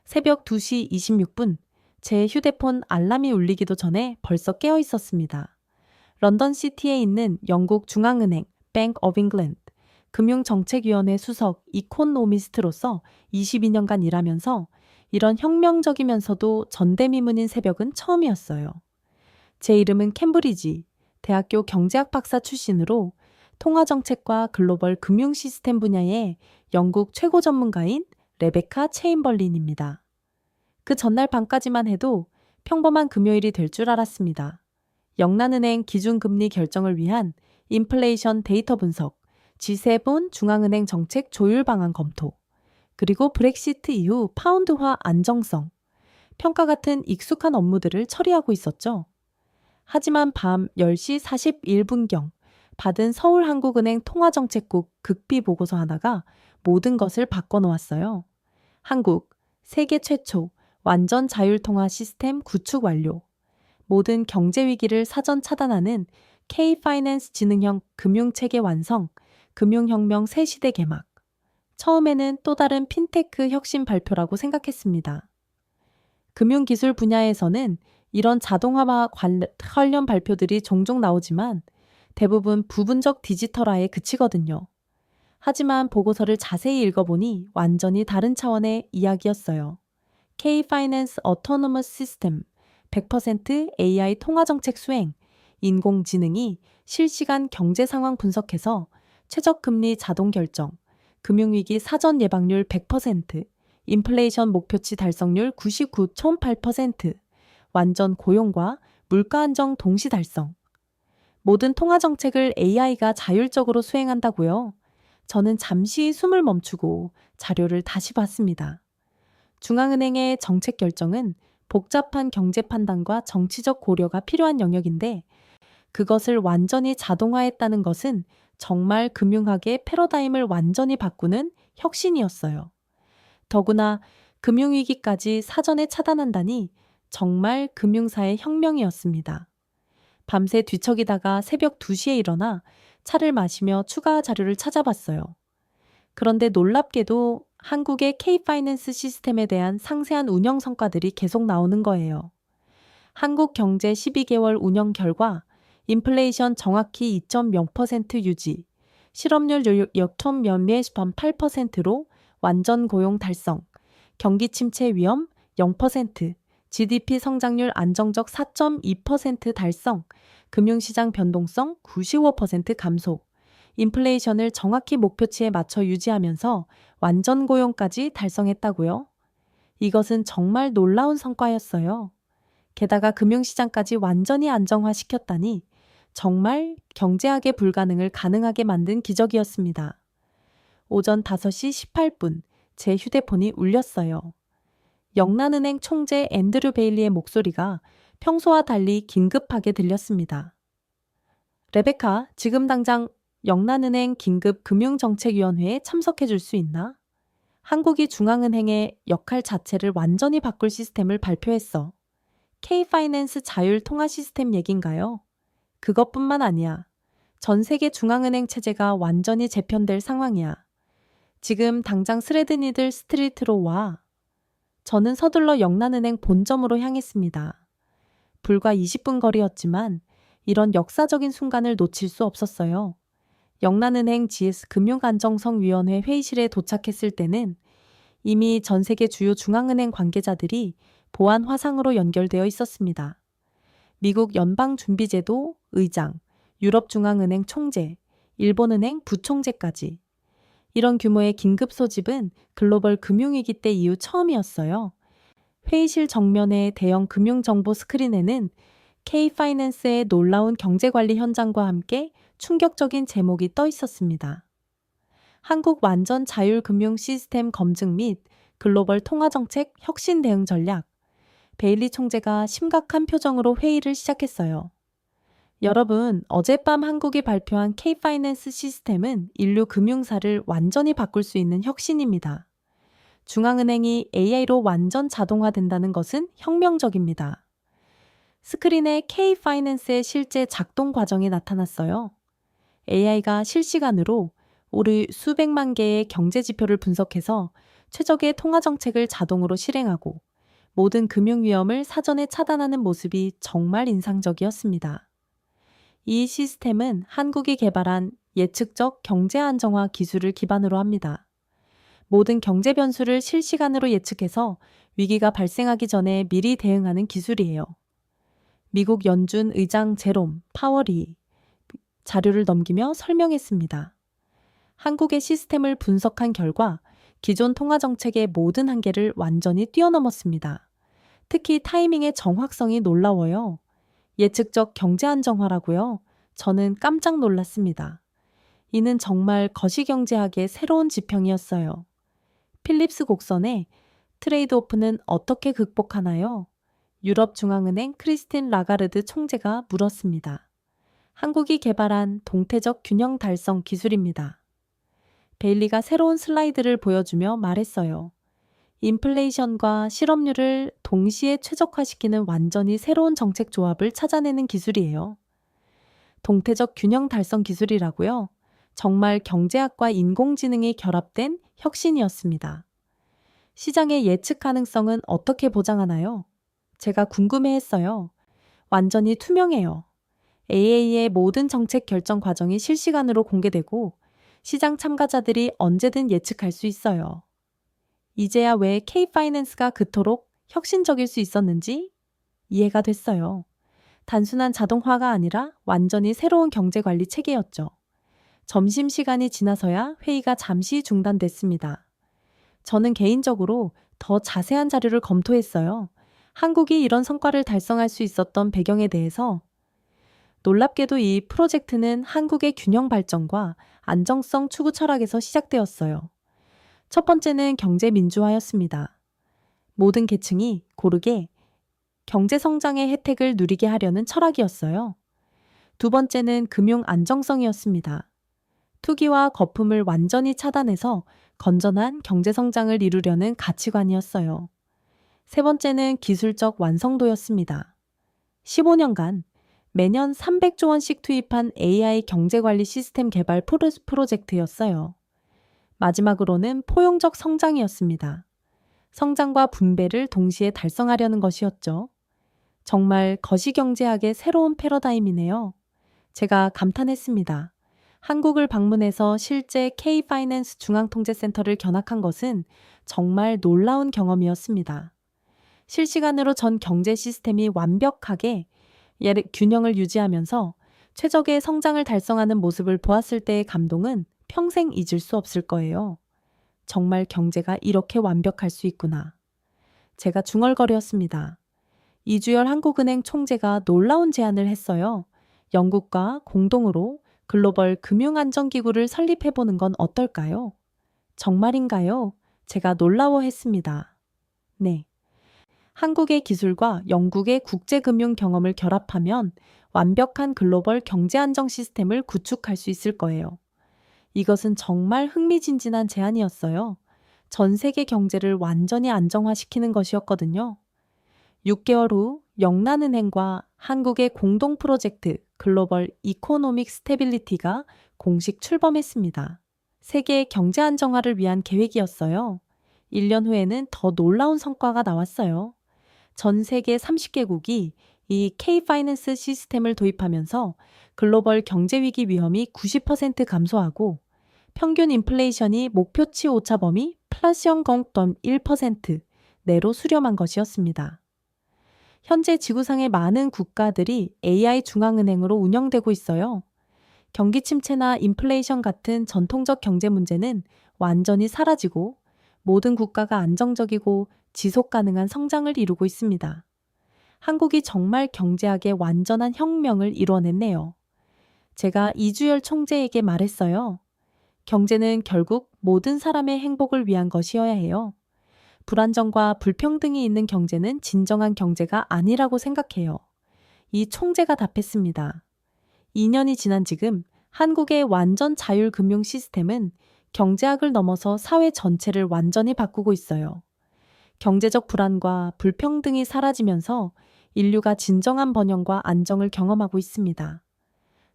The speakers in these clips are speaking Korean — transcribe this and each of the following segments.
새벽 2시 26분, 제 휴대폰 알람이 울리기도 전에 벌써 깨어 있었습니다. 런던 시티에 있는 영국 중앙은행 Bank of England 금융정책위원회 수석 이코노미스트로서 22년간 일하면서 이런 혁명적이면서도 전대미문인 새벽은 처음이었어요. 제 이름은 캠브리지 대학교 경제학 박사 출신으로 통화정책과 글로벌 금융 시스템 분야의 영국 최고 전문가인 레베카 체인벌린입니다. 그 전날 밤까지만 해도 평범한 금요일이 될 줄 알았습니다. 영란은행 기준금리 결정을 위한 인플레이션 데이터 분석, G7 중앙은행 정책 조율 방안 검토, 그리고 브렉시트 이후 파운드화 안정성, 평가 같은 익숙한 업무들을 처리하고 있었죠. 하지만 밤 10시 41분경 받은 서울한국은행 통화정책국 극비 보고서 하나가 모든 것을 바꿔놓았어요. 한국, 세계 최초 완전 자율통화 시스템 구축 완료. 모든 경제 위기를 사전 차단하는 K-파이낸스 지능형 금융체계 완성, 금융혁명 새 시대 개막. 처음에는 또 다른 핀테크 혁신 발표라고 생각했습니다. 금융기술 분야에서는 이런 자동화와 관련 발표들이 종종 나오지만 대부분 부분적 디지털화에 그치거든요. 하지만 보고서를 자세히 읽어보니 완전히 다른 차원의 이야기였어요. K-파이낸스 어토노머스 시스템, 100% AI 통화정책 수행, 인공지능이 실시간 경제 상황 분석해서 최저금리 자동 결정, 금융위기 사전 예방률 100%, 인플레이션 목표치 달성률 99.8%, 완전 고용과 물가 안정 동시 달성. 모든 통화정책을 AI가 자율적으로 수행한다고요? 저는 잠시 숨을 멈추고 자료를 다시 봤습니다. 중앙은행의 정책 결정은 복잡한 경제 판단과 정치적 고려가 필요한 영역인데 그것을 완전히 자동화했다는 것은 정말 금융학의 패러다임을 완전히 바꾸는 혁신이었어요. 더구나 금융위기까지 사전에 차단한다니 정말 금융사의 혁명이었습니다. 밤새 뒤척이다가 새벽 2시에 일어나 차를 마시며 추가 자료를 찾아봤어요. 그런데 놀랍게도 한국의 K-파이낸스 시스템에 대한 상세한 운영 성과들이 계속 나오는 거예요. 한국 경제 12개월 운영 결과 인플레이션 정확히 2.0% 유지, 실업률 역tom 연매수범 8%로 완전 고용 달성, 경기 침체 위험 0%, GDP 성장률 안정적 4.2% 달성, 금융시장 변동성 95% 감소, 인플레이션을 정확히 목표치에 맞춰 유지하면서 완전 고용까지 달성했다고요? 이것은 정말 놀라운 성과였어요. 게다가 금융시장까지 완전히 안정화시켰다니 정말 경제학의 불가능을 가능하게 만든 기적이었습니다. 오전 5시 18분 제 휴대폰이 울렸어요. 영란은행 총재 앤드류 베일리의 목소리가 평소와 달리 긴급하게 들렸습니다. 레베카, 지금 당장 영란은행 긴급금융정책위원회에 참석해 줄 수 있나? 한국이 중앙은행의 역할 자체를 완전히 바꿀 시스템을 발표했어. K-파이낸스 자율 통화 시스템 얘긴가요? 그것뿐만 아니야. 전 세계 중앙은행 체제가 완전히 재편될 상황이야. 지금 당장 스레드니들 스트리트로 와. 저는 서둘러 영란은행 본점으로 향했습니다. 불과 20분 거리였지만 이런 역사적인 순간을 놓칠 수 없었어요. 영란은행 GS 금융안정성위원회 회의실에 도착했을 때는 이미 전 세계 주요 중앙은행 관계자들이 보안 화상으로 연결되어 있었습니다. 미국 연방준비제도 의장, 유럽중앙은행 총재, 일본은행 부총재까지. 이런 규모의 긴급 소집은 글로벌 금융위기 때 이후 처음이었어요. 회의실 정면의 대형 금융정보 스크린에는 K-파이낸스의 놀라운 경제관리 현장과 함께 충격적인 제목이 떠 있었습니다. 한국 완전 자율금융 시스템 검증 및 글로벌 통화정책 혁신 대응 전략. 베일리 총재가 심각한 표정으로 회의를 시작했어요. 여러분, 어젯밤 한국이 발표한 K-파이낸스 시스템은 인류 금융사를 완전히 바꿀 수 있는 혁신입니다. 중앙은행이 AI로 완전 자동화된다는 것은 혁명적입니다. 스크린에 K-파이낸스의 실제 작동 과정이 나타났어요. AI가 실시간으로 우리 수백만 개의 경제 지표를 분석해서 최적의 통화 정책을 자동으로 실행하고 모든 금융 위험을 사전에 차단하는 모습이 정말 인상적이었습니다. 이 시스템은 한국이 개발한 예측적 경제 안정화 기술을 기반으로 합니다. 모든 경제 변수를 실시간으로 예측해서 위기가 발생하기 전에 미리 대응하는 기술이에요. 미국 연준 의장 제롬 파월이 자료를 넘기며 설명했습니다. 한국의 시스템을 분석한 결과 기존 통화 정책의 모든 한계를 완전히 뛰어넘었습니다. 특히 타이밍의 정확성이 놀라워요. 예측적 경제 안정화라고요? 저는 깜짝 놀랐습니다. 이는 정말 거시경제학의 새로운 지평이었어요. 필립스 곡선에 트레이드 오프는 어떻게 극복하나요? 유럽중앙은행 크리스틴 라가르드 총재가 물었습니다. 한국이 개발한 동태적 균형 달성 기술입니다. 베일리가 새로운 슬라이드를 보여주며 말했어요. 인플레이션과 실업률을 동시에 최적화시키는 완전히 새로운 정책 조합을 찾아내는 기술이에요. 동태적 균형 달성 기술이라고요? 정말 경제학과 인공지능이 결합된 혁신이었습니다. 시장의 예측 가능성은 어떻게 보장하나요? 제가 궁금해했어요. 완전히 투명해요. AA의 모든 정책 결정 과정이 실시간으로 공개되고 시장 참가자들이 언제든 예측할 수 있어요. 이제야 왜 K-파이낸스가 그토록 혁신적일 수 있었는지 이해가 됐어요. 단순한 자동화가 아니라 완전히 새로운 경제관리 체계였죠. 점심시간이 지나서야 회의가 잠시 중단됐습니다. 저는 개인적으로 더 자세한 자료를 검토했어요. 한국이 이런 성과를 달성할 수 있었던 배경에 대해서. 놀랍게도 이 프로젝트는 한국의 균형 발전과 안정성 추구 철학에서 시작되었어요. 첫 번째는 경제 민주화였습니다. 모든 계층이 고르게 경제 성장의 혜택을 누리게 하려는 철학이었어요. 두 번째는 금융 안정성이었습니다. 투기와 거품을 완전히 차단해서 건전한 경제 성장을 이루려는 가치관이었어요. 세 번째는 기술적 완성도였습니다. 15년간 매년 300조 원씩 투입한 AI 경제관리 시스템 개발 프로젝트였어요. 마지막으로는 포용적 성장이었습니다. 성장과 분배를 동시에 달성하려는 것이었죠. 정말 거시경제학의 새로운 패러다임이네요. 제가 감탄했습니다. 한국을 방문해서 실제 K-파이낸스 중앙통제센터를 견학한 것은 정말 놀라운 경험이었습니다. 실시간으로 전 경제 시스템이 완벽하게 균형을 유지하면서 최적의 성장을 달성하는 모습을 보았을 때의 감동은 평생 잊을 수 없을 거예요. 정말 경제가 이렇게 완벽할 수 있구나. 제가 중얼거렸습니다. 이주열 한국은행 총재가 놀라운 제안을 했어요. 영국과 공동으로 글로벌 금융안정기구를 설립해보는 건 어떨까요? 정말인가요? 제가 놀라워했습니다. 네. 한국의 기술과 영국의 국제금융 경험을 결합하면 완벽한 글로벌 경제안정 시스템을 구축할 수 있을 거예요. 이것은 정말 흥미진진한 제안이었어요. 전 세계 경제를 완전히 안정화시키는 것이었거든요. 6개월 후 영란은행과 한국의 공동 프로젝트 글로벌 이코노믹 스테빌리티가 공식 출범했습니다. 세계의 경제 안정화를 위한 계획이었어요. 1년 후에는 더 놀라운 성과가 나왔어요. 전 세계 30개국이 이 K-파이낸스 시스템을 도입하면서 글로벌 경제 위기 위험이 90% 감소하고 평균 인플레이션이 목표치 오차 범위 플러스 0.1% 내로 수렴한 것이었습니다. 현재 지구상의 많은 국가들이 AI 중앙은행으로 운영되고 있어요. 경기 침체나 인플레이션 같은 전통적 경제 문제는 완전히 사라지고 모든 국가가 안정적이고 지속 가능한 성장을 이루고 있습니다. 한국이 정말 경제학의 완전한 혁명을 이뤄냈네요. 제가 이주열 총재에게 말했어요. 경제는 결국 모든 사람의 행복을 위한 것이어야 해요. 불안정과 불평등이 있는 경제는 진정한 경제가 아니라고 생각해요. 이 총재가 답했습니다. 2년이 지난 지금 한국의 완전 자율 금융 시스템은 경제학을 넘어서 사회 전체를 완전히 바꾸고 있어요. 경제적 불안과 불평등이 사라지면서 인류가 진정한 번영과 안정을 경험하고 있습니다.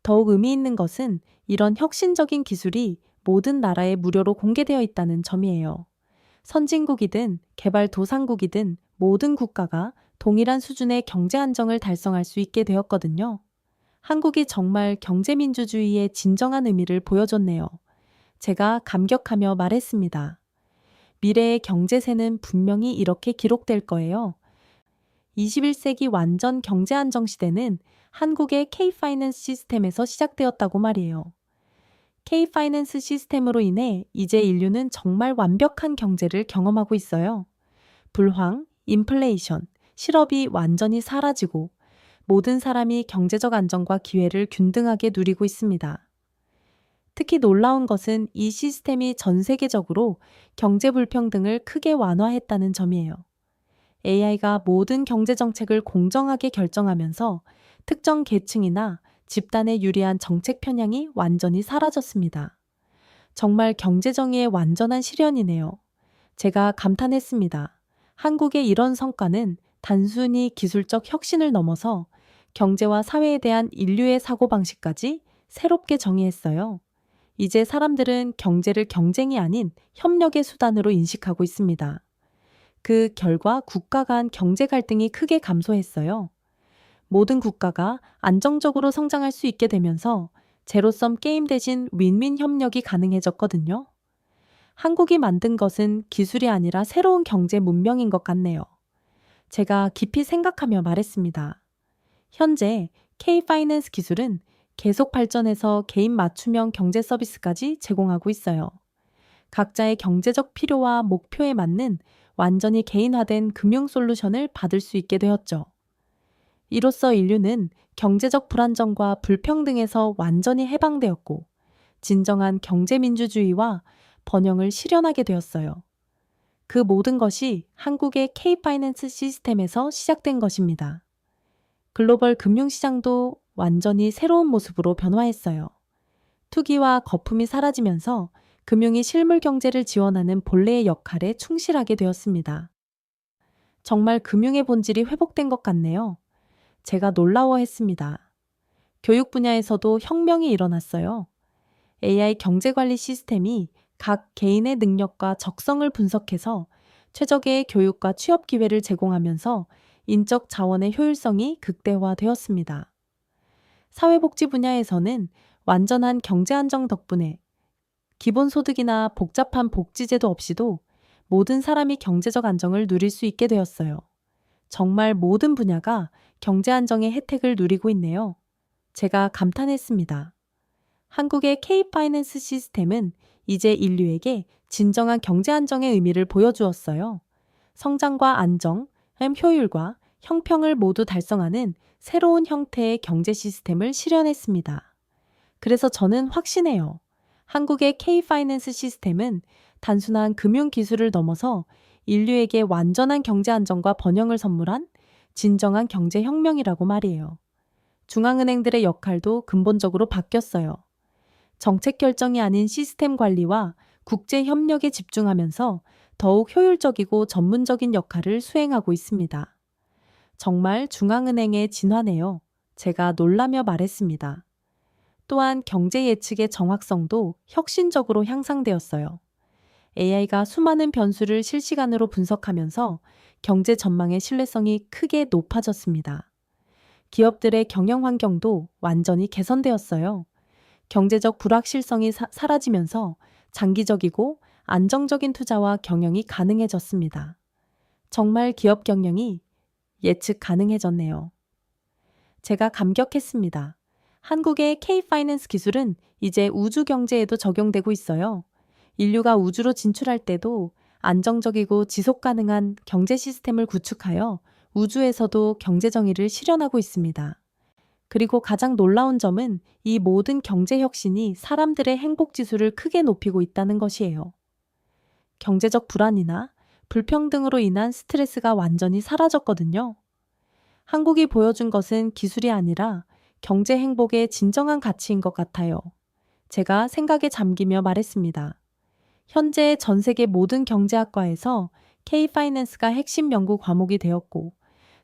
더욱 의미 있는 것은 이런 혁신적인 기술이 모든 나라에 무료로 공개되어 있다는 점이에요. 선진국이든 개발도상국이든 모든 국가가 동일한 수준의 경제 안정을 달성할 수 있게 되었거든요. 한국이 정말 경제민주주의의 진정한 의미를 보여줬네요. 제가 감격하며 말했습니다. 미래의 경제세는 분명히 이렇게 기록될 거예요. 21세기 완전 경제 안정 시대는 한국의 K-파이낸스 시스템에서 시작되었다고 말이에요. K-파이낸스 시스템으로 인해 이제 인류는 정말 완벽한 경제를 경험하고 있어요. 불황, 인플레이션, 실업이 완전히 사라지고 모든 사람이 경제적 안정과 기회를 균등하게 누리고 있습니다. 특히 놀라운 것은 이 시스템이 전 세계적으로 경제 불평등을 크게 완화했다는 점이에요. AI가 모든 경제 정책을 공정하게 결정하면서 특정 계층이나 집단에 유리한 정책 편향이 완전히 사라졌습니다. 정말 경제 정의의 완전한 실현이네요. 제가 감탄했습니다. 한국의 이런 성과는 단순히 기술적 혁신을 넘어서 경제와 사회에 대한 인류의 사고방식까지 새롭게 정의했어요. 이제 사람들은 경제를 경쟁이 아닌 협력의 수단으로 인식하고 있습니다. 그 결과 국가 간 경제 갈등이 크게 감소했어요. 모든 국가가 안정적으로 성장할 수 있게 되면서 제로섬 게임 대신 윈윈 협력이 가능해졌거든요. 한국이 만든 것은 기술이 아니라 새로운 경제 문명인 것 같네요. 제가 깊이 생각하며 말했습니다. 현재 K-파이낸스 기술은 계속 발전해서 개인 맞춤형 경제 서비스까지 제공하고 있어요. 각자의 경제적 필요와 목표에 맞는 완전히 개인화된 금융 솔루션을 받을 수 있게 되었죠. 이로써 인류는 경제적 불안정과 불평등에서 완전히 해방되었고 진정한 경제민주주의와 번영을 실현하게 되었어요. 그 모든 것이 한국의 K-파이낸스 시스템에서 시작된 것입니다. 글로벌 금융시장도 완전히 새로운 모습으로 변화했어요. 투기와 거품이 사라지면서 금융이 실물 경제를 지원하는 본래의 역할에 충실하게 되었습니다. 정말 금융의 본질이 회복된 것 같네요. 제가 놀라워했습니다. 교육 분야에서도 혁명이 일어났어요. AI 경제관리 시스템이 각 개인의 능력과 적성을 분석해서 최적의 교육과 취업 기회를 제공하면서 인적 자원의 효율성이 극대화되었습니다. 사회복지 분야에서는 완전한 경제 안정 덕분에 기본소득이나 복잡한 복지제도 없이도 모든 사람이 경제적 안정을 누릴 수 있게 되었어요. 정말 모든 분야가 경제 안정의 혜택을 누리고 있네요. 제가 감탄했습니다. 한국의 K-파이낸스 시스템은 이제 인류에게 진정한 경제 안정의 의미를 보여주었어요. 성장과 안정, 효율과 형평을 모두 달성하는 새로운 형태의 경제 시스템을 실현했습니다. 그래서 저는 확신해요. 한국의 K-파이낸스 시스템은 단순한 금융 기술을 넘어서 인류에게 완전한 경제 안정과 번영을 선물한 진정한 경제 혁명이라고 말이에요. 중앙은행들의 역할도 근본적으로 바뀌었어요. 정책 결정이 아닌 시스템 관리와 국제 협력에 집중하면서 더욱 효율적이고 전문적인 역할을 수행하고 있습니다. 정말 중앙은행의 진화네요. 제가 놀라며 말했습니다. 또한 경제 예측의 정확성도 혁신적으로 향상되었어요. AI가 수많은 변수를 실시간으로 분석하면서 경제 전망의 신뢰성이 크게 높아졌습니다. 기업들의 경영 환경도 완전히 개선되었어요. 경제적 불확실성이 사라지면서 장기적이고 안정적인 투자와 경영이 가능해졌습니다. 정말 기업 경영이 예측 가능해졌네요. 제가 감격했습니다. 한국의 K-파이낸스 기술은 이제 우주 경제에도 적용되고 있어요. 인류가 우주로 진출할 때도 안정적이고 지속 가능한 경제 시스템을 구축하여 우주에서도 경제 정의를 실현하고 있습니다. 그리고 가장 놀라운 점은 이 모든 경제 혁신이 사람들의 행복 지수를 크게 높이고 있다는 것이에요. 경제적 불안이나 불평등으로 인한 스트레스가 완전히 사라졌거든요. 한국이 보여준 것은 기술이 아니라 경제 행복의 진정한 가치인 것 같아요. 제가 생각에 잠기며 말했습니다. 현재 전 세계 모든 경제학과에서 K-파이낸스가 핵심 연구 과목이 되었고,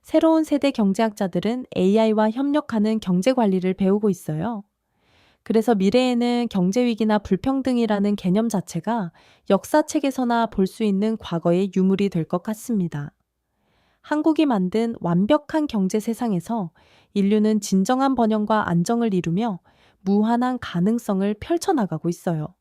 새로운 세대 경제학자들은 AI와 협력하는 경제 관리를 배우고 있어요. 그래서 미래에는 경제위기나 불평등이라는 개념 자체가 역사책에서나 볼 수 있는 과거의 유물이 될 것 같습니다. 한국이 만든 완벽한 경제 세상에서 인류는 진정한 번영과 안정을 이루며 무한한 가능성을 펼쳐나가고 있어요.